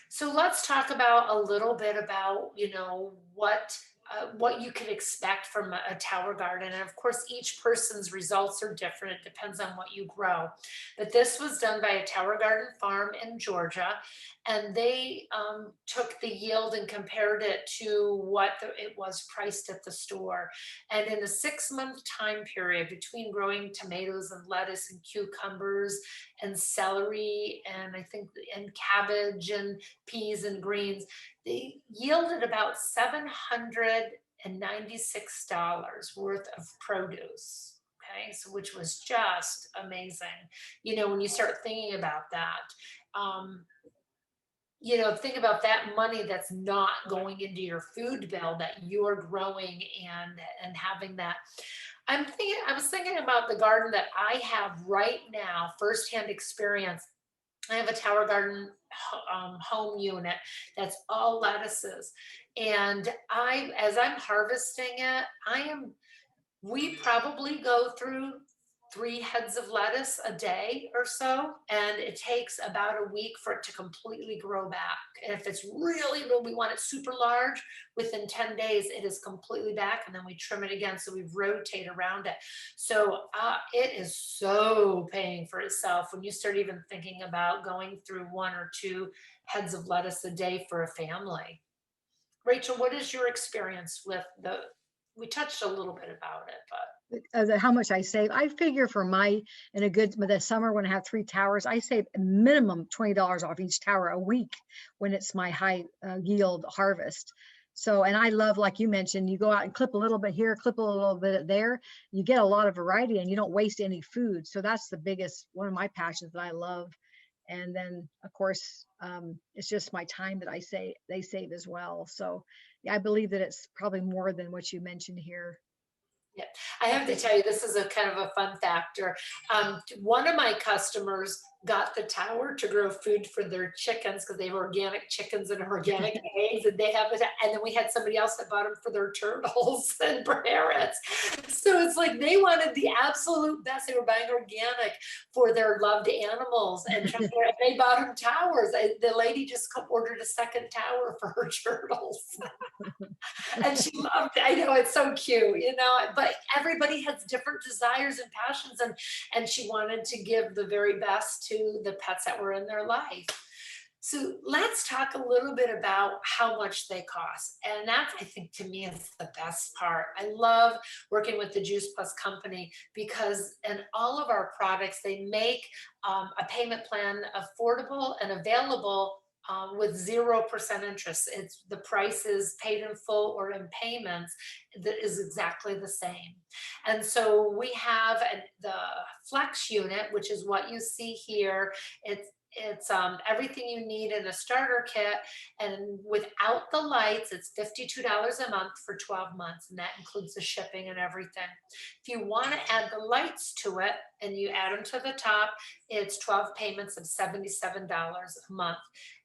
So let's talk about a little bit about, you know, what you can expect from a tower garden. And of course, each person's results are different. It depends on what you grow. But this was done by a tower garden farm in Georgia. And they took the yield and compared it to what it was priced at the store. And in a 6-month time period between growing tomatoes and lettuce and cucumbers and celery and I think and cabbage and peas and greens, they yielded about $796 worth of produce. Okay, so which was just amazing. You know, when you start thinking about that, you know, think about that money that's not going into your food bill that you're growing and having that. I was thinking about the garden that I have right now, firsthand experience. I have a tower garden home unit that's all lettuces. And as I'm harvesting it, we probably go through 3 heads of lettuce a day or so, and it takes about a week for it to completely grow back. And if it's really, we want it super large, within 10 days, it is completely back, and then we trim it again. So we rotate around it. So it is so paying for itself when you start even thinking about going through 1 or 2 heads of lettuce a day for a family. Rachel, what is your experience with we touched a little bit about it, but How much I save. I figure for the summer when I have 3 towers, I save a minimum $20 off each tower a week when it's my high yield harvest. So, and I love, like you mentioned, you go out and clip a little bit here, clip a little bit there, you get a lot of variety and you don't waste any food. So that's one of my passions that I love. And then of course, it's just my time that they save as well. So yeah, I believe that it's probably more than what you mentioned here. Yeah, I have to tell you, this is a kind of a fun factor. One of my customers got the tower to grow food for their chickens because they have organic chickens and organic eggs, and they have it. And then we had somebody else that bought them for their turtles and parrots. So it's like they wanted the absolute best. They were buying organic for their loved animals, and they bought them towers. The lady just ordered a second tower for her turtles. And she loved it. I know, it's so cute, you know, but everybody has different desires and passions, and she wanted to give the very best to the pets that were in their life. So let's talk a little bit about how much they cost. And that, I think, to me is the best part. I love working with the Juice Plus company because in all of our products, they make a payment plan affordable and available with 0% interest. It's the price is paid in full or in payments that is exactly the same. And so we have the Flex unit, which is what you see here. It's everything you need in a starter kit, and without the lights, it's $52 a month for 12 months, and that includes the shipping and everything. If you want to add the lights to it and you add them to the top, it's 12 payments of $77 a month.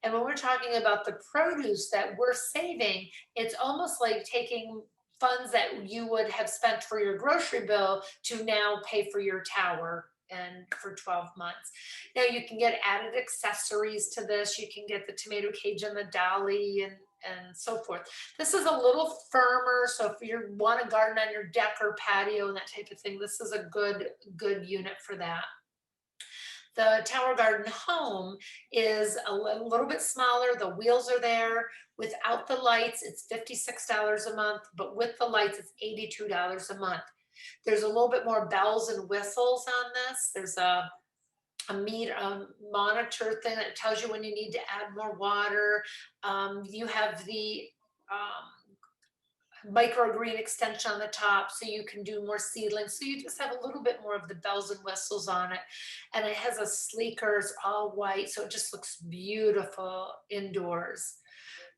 And when we're talking about the produce that we're saving, it's almost like taking funds that you would have spent for your grocery bill to now pay for your tower and for 12 months. Now you can get added accessories to this. You can get the tomato cage and the dolly and so forth. This is a little firmer, so if you want to garden on your deck or patio and that type of thing, this is a good unit for that. The Tower Garden Home is a little bit smaller. The wheels are there. Without the lights, it's $56 a month, but with the lights, it's $82 a month. There's a little bit more bells and whistles on this. There's a monitor thing that tells you when you need to add more water. You have the microgreen extension on the top so you can do more seedlings. So you just have a little bit more of the bells and whistles on it. And it has a sleeker, it's all white, so it just looks beautiful indoors.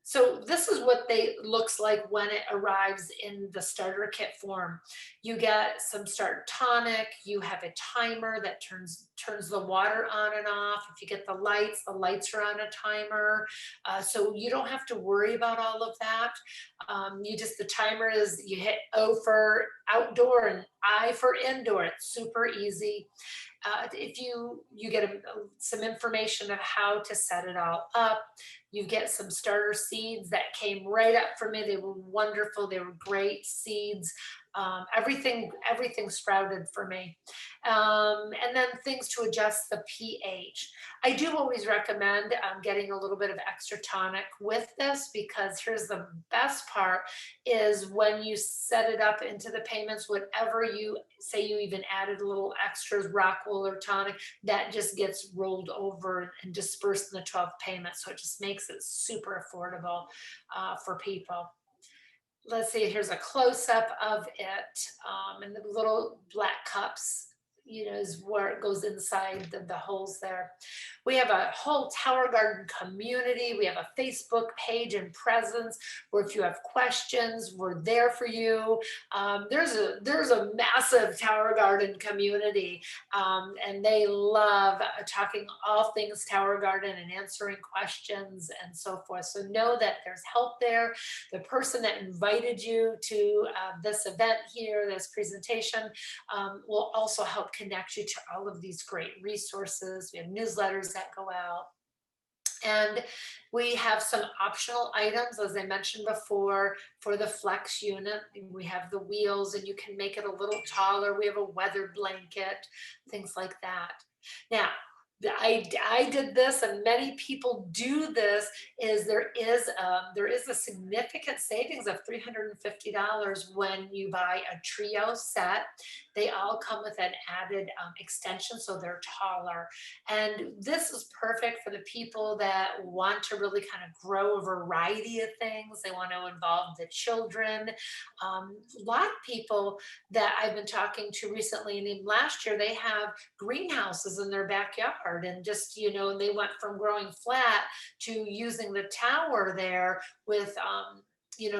So this is what they looks like when it arrives in the starter kit form. You get some start tonic, you have a timer that turns the water on and off. If you get the lights are on a timer. So you don't have to worry about all of that. The timer is, you hit O for outdoor and I for indoor. It's super easy. If you get some information of how to set it all up. You get some starter seeds that came right up for me. They were wonderful. They were great seeds. Everything sprouted for me. And then things to adjust the pH. I do always recommend getting a little bit of extra tonic with this, because here's the best part is when you set it up into the payments, whatever you say you even added a little extras, rock wool or tonic, that just gets rolled over and dispersed in the 12 payments. So it just makes it super affordable for people. Let's see, here's a close-up of it, and the little black cups, is where it goes inside the holes there. We have a whole Tower Garden community. We have a Facebook page and presence where if you have questions, we're there for you. There's a massive Tower Garden community, and they love talking all things Tower Garden and answering questions and so forth. So know that there's help there. The person that invited you to this event here, this presentation, will also help connect you to all of these great resources. We have newsletters that go out. And we have some optional items, as I mentioned before, for the Flex unit. We have the wheels, and you can make it a little taller. We have a weather blanket, things like that. Now, I did this, and many people do this, is there is a significant savings of $350 when you buy a trio set. They all come with an added extension, so they're taller. And this is perfect for the people that want to really kind of grow a variety of things. They want to involve the children. A lot of people that I've been talking to recently, and even last year, they have greenhouses in their backyard. garden, just, and they went from growing flat to using the tower there with,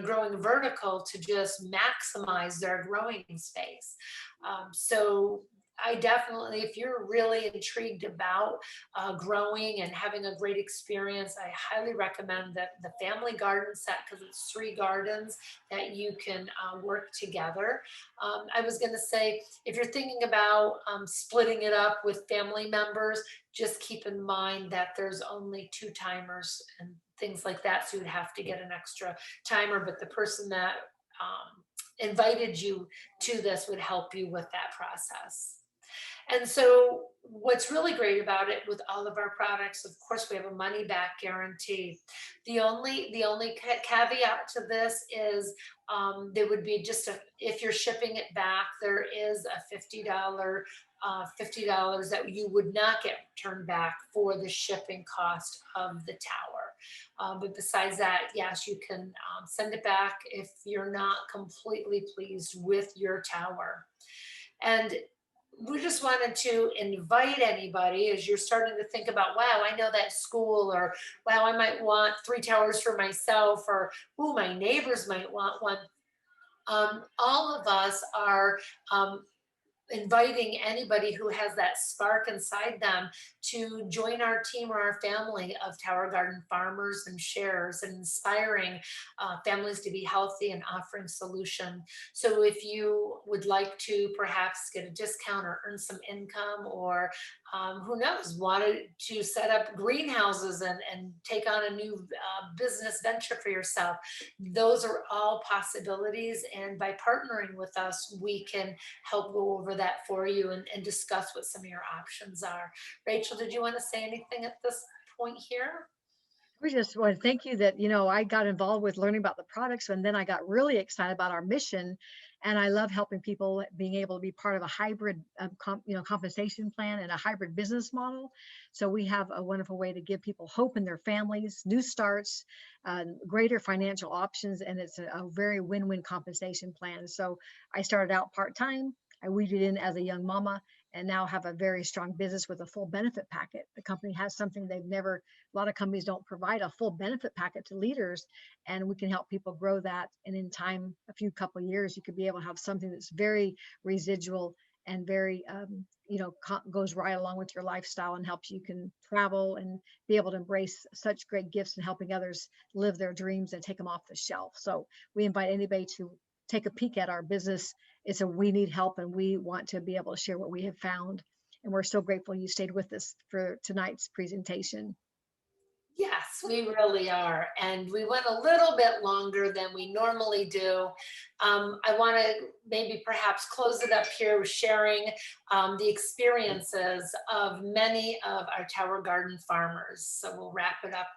growing vertical to just maximize their growing space. So I definitely, if you're really intrigued about growing and having a great experience, I highly recommend that the family garden set, because it's 3 gardens that you can work together. I was going to say, if you're thinking about splitting it up with family members, just keep in mind that there's only 2 timers and things like that. So you'd have to get an extra timer, but the person that invited you to this would help you with that process. And so what's really great about it with all of our products, of course, we have a money back guarantee. The only caveat to this is there would be just if you're shipping it back, there is a $50 that you would not get turned back for the shipping cost of the tower. But besides that, yes, you can send it back if you're not completely pleased with your tower. And we just wanted to invite anybody as you're starting to think about, wow, I know that school, or wow, I might want 3 towers for myself, or ooh, my neighbors might want one. All of us are inviting anybody who has that spark inside them to join our team or our family of Tower Garden farmers and sharers, and inspiring families to be healthy and offering solution. So if you would like to perhaps get a discount or earn some income, or who knows, wanted to set up greenhouses and take on a new business venture for yourself, those are all possibilities. And by partnering with us, we can help go over that for you and discuss what some of your options are. Rachel, did you want to say anything at this point here? We just want to thank you that, I got involved with learning about the products, and then I got really excited about our mission. And I love helping people being able to be part of a hybrid, compensation plan and a hybrid business model. So we have a wonderful way to give people hope in their families, new starts, greater financial options, and it's a very win-win compensation plan. So I started out part-time. I weeded in as a young mama, and now have a very strong business with a full benefit packet. The company has something a lot of companies don't provide, a full benefit packet to leaders, and we can help people grow that. And in time, couple of years, you could be able to have something that's very residual and very, goes right along with your lifestyle and helps you can travel and be able to embrace such great gifts and helping others live their dreams and take them off the shelf. So we invite anybody to take a peek at our business. We need help, and we want to be able to share what we have found. And we're so grateful you stayed with us for tonight's presentation. Yes, we really are. And we went a little bit longer than we normally do. I want to maybe perhaps close it up here with sharing the experiences of many of our Tower Garden farmers. So we'll wrap it up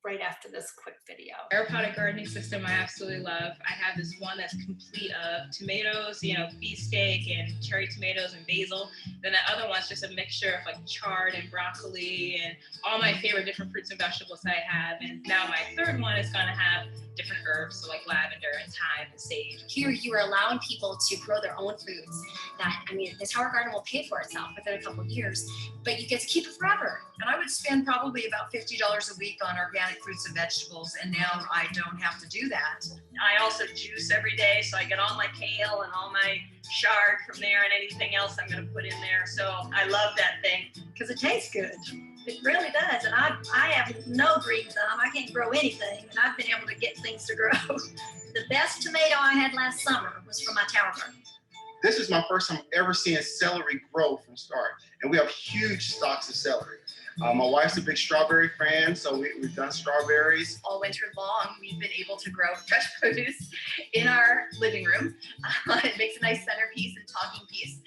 right after this quick video. Aeroponic gardening system I absolutely love. I have this one that's complete of tomatoes, beefsteak and cherry tomatoes and basil. Then the other one's just a mixture of like chard and broccoli and all my favorite different fruits and vegetables that I have. And now my third one is gonna have different herbs, so like lavender and thyme and sage. Here you are allowing people to grow their own foods that, the Tower Garden will pay for itself within a couple of years, but you get to keep it forever. And I would spend probably about $50 a week on organic fruits and vegetables, and now I don't have to do that. I also juice every day, so I get all my kale and all my chard from there and anything else I'm going to put in there. So I love that thing because it tastes good. It really does. And I have no green thumb. I can't grow anything, and I've been able to get things to grow. The best tomato I had last summer was from my Tower Garden. This is my first time ever seeing celery grow from start. And we have huge stocks of celery. My wife's a big strawberry fan, so we've done strawberries. All winter long, we've been able to grow fresh produce in our living room. It makes a nice centerpiece and talking piece.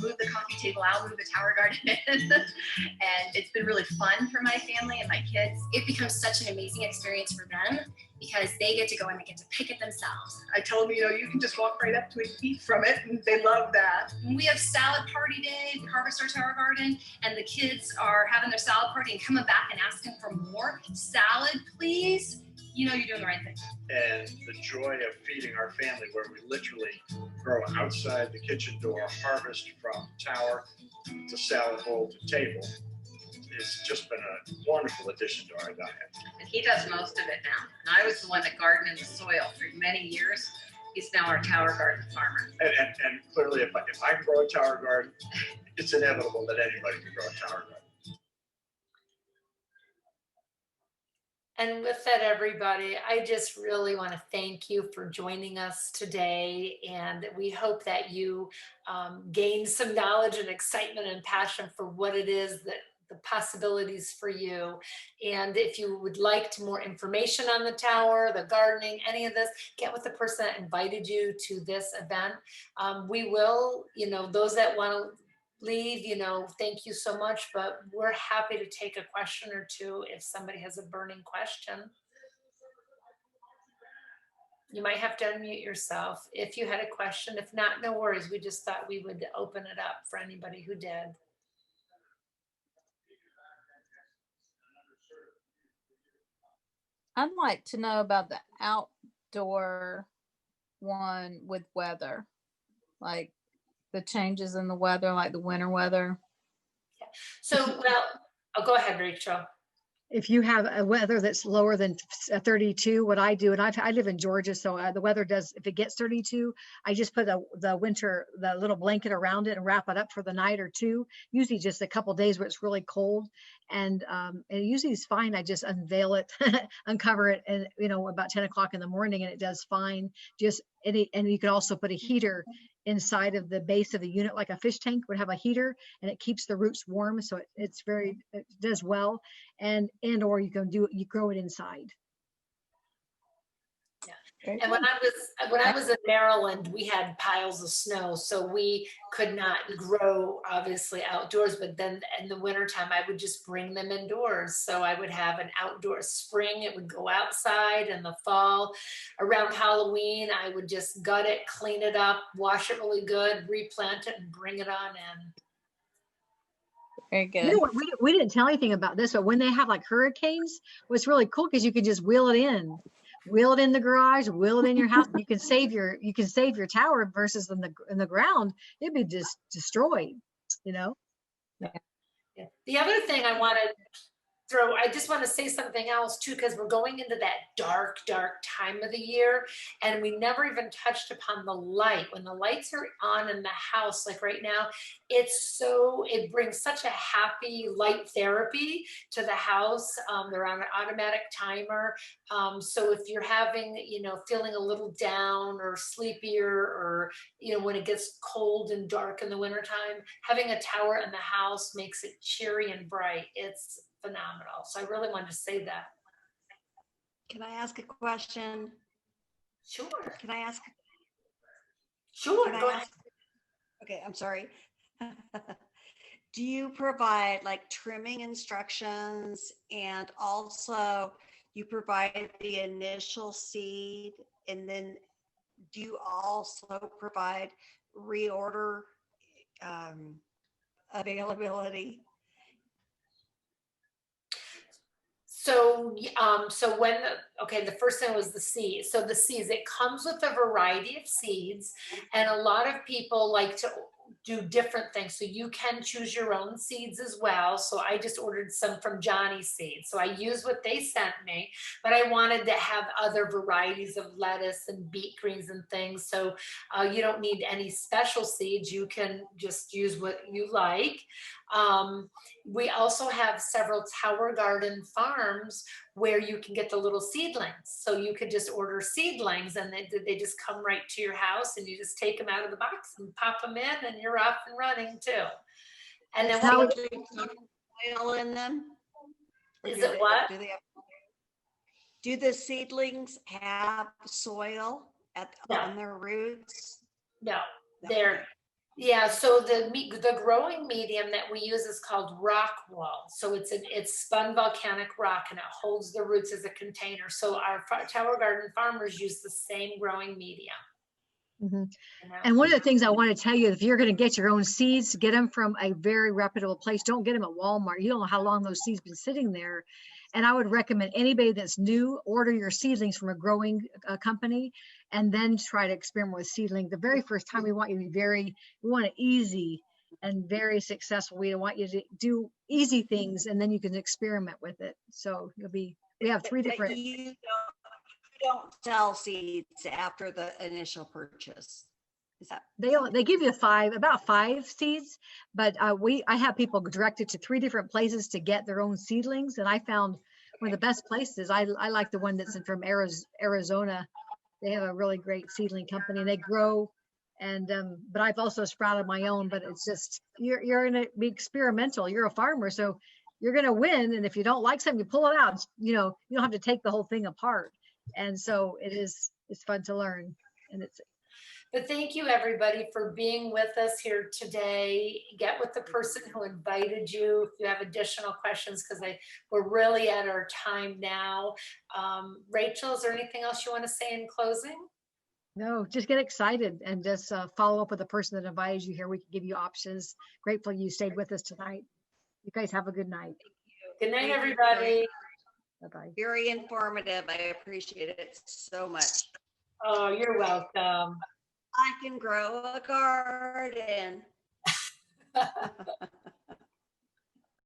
Move the coffee table out, move the Tower Garden in. And it's been really fun for my family and my kids. It becomes such an amazing experience for them because they get to go and they get to pick it themselves. I told them, you can just walk right up to it and eat from it, and they love that. When we have salad party day, we harvest our Tower Garden, and the kids are having their salad party and coming back and asking for more salad, please. You're doing the right thing. And the joy of feeding our family, where we literally grow outside the kitchen door, harvest from tower to salad bowl to table. it's just been a wonderful addition to our diet. And he does most of it now. And I was the one that gardened in the soil for many years. He's now our tower garden farmer. And clearly, if I can grow a tower garden, it's inevitable that anybody can grow a tower garden. And with that, everybody, I just really want to thank you for joining us today. And we hope that you gain some knowledge and excitement and passion for what it is that the possibilities for you. And if you would like more information on the tower, the gardening, any of this, get with the person that invited you to this event. We will, those that want to leave, thank you so much, but we're happy to take a question or two if somebody has a burning question. You might have to unmute yourself if you had a question. If not, no worries. We just thought we would open it up for anybody who did. I'd like to know about the outdoor one with weather, like the changes in the weather, like the winter weather. Yeah. So, go ahead, Rachel. If you have a weather that's lower than 32, what I do, and I live in Georgia, so the weather does, if it gets 32, I just put the little blanket around it and wrap it up for the night or two, usually just a couple days where it's really cold. And it usually is fine. I just unveil it, uncover it, and about 10 o'clock in the morning, and it does fine. And you can also put a heater inside of the base of the unit, like a fish tank would have a heater, and it keeps the roots warm, so it does well. Or you grow it inside. Yeah. And when I was in Maryland, we had piles of snow, so we could not grow obviously outdoors, but then in the wintertime I would just bring them indoors. So I would have an outdoor spring, it would go outside. In the fall, around Halloween, I would just gut it, clean it up, wash it really good, replant it, and bring it on in. Very good. We didn't tell anything about this, but when they have like hurricanes, what's really cool because you can just wheel it in the garage, wheel it in your house. You can save your tower versus in the ground, it'd be just destroyed. Yeah. The other thing I just want to say something else too, because we're going into that dark time of the year, and we never even touched upon the light. When the lights are on in the house, like right now, it brings such a happy light therapy to the house. They're on an automatic timer. So if you're having, feeling a little down or sleepier, or, when it gets cold and dark in the wintertime, having a tower in the house makes it cheery and bright. It's phenomenal. So I really wanted to say that. Can I ask a question? Sure. Can I ask? Sure. Go ahead. Okay, I'm sorry. Do you provide like trimming instructions, and also you provide the initial seed, and then do you also provide reorder availability? So, the first thing was the seeds. So the seeds, it comes with a variety of seeds, and a lot of people like to do different things. So you can choose your own seeds as well. So I just ordered some from Johnny's Seeds. So I used what they sent me, but I wanted to have other varieties of lettuce and beet greens and things. So you don't need any special seeds. You can just use what you like. We also have several Tower Garden farms where you can get the little seedlings. So you could just order seedlings, and they just come right to your house, and you just take them out of the box and pop them in, and you're off and running too. And then what do you put oil in them? Is it what? Do the seedlings have soil on their roots? No, so the growing medium that we use is called rock wool. So it's spun volcanic rock, and it holds the roots as a container. So our Tower Garden farmers use the same growing medium. Mm-hmm. And one of the things I want to tell you, if you're going to get your own seeds, get them from a very reputable place. Don't get them at Walmart. You don't know how long those seeds been sitting there. And I would recommend anybody that's new, order your seedlings from a growing company, and then try to experiment with seedling. The very first time we want it easy. and very successful. We want you to do easy things and then you can experiment with it. So we have 3 different. You don't sell seeds after the initial purchase. Is that? They give you about 5 seeds, but I have people directed to 3 different places to get their own seedlings. And I found one of the best places. I like the one that's from Arizona. They have a really great seedling company. They grow, and but I've also sprouted my own. But it's just you're gonna be experimental. You're a farmer, so you're gonna win. And if you don't like something, you pull it out. You don't have to take the whole thing apart. And so it's fun to learn, and it's. But thank you everybody for being with us here today. Get with the person who invited you if you have additional questions, because we're really at our time now. Rachel, is there anything else you want to say in closing? No, just get excited and just follow up with the person that invited you here. We can give you options. Grateful you stayed with us tonight. You guys have a good night. Good night, everybody. Bye-bye. Very informative. I appreciate it so much. Oh, you're welcome. I can grow a garden.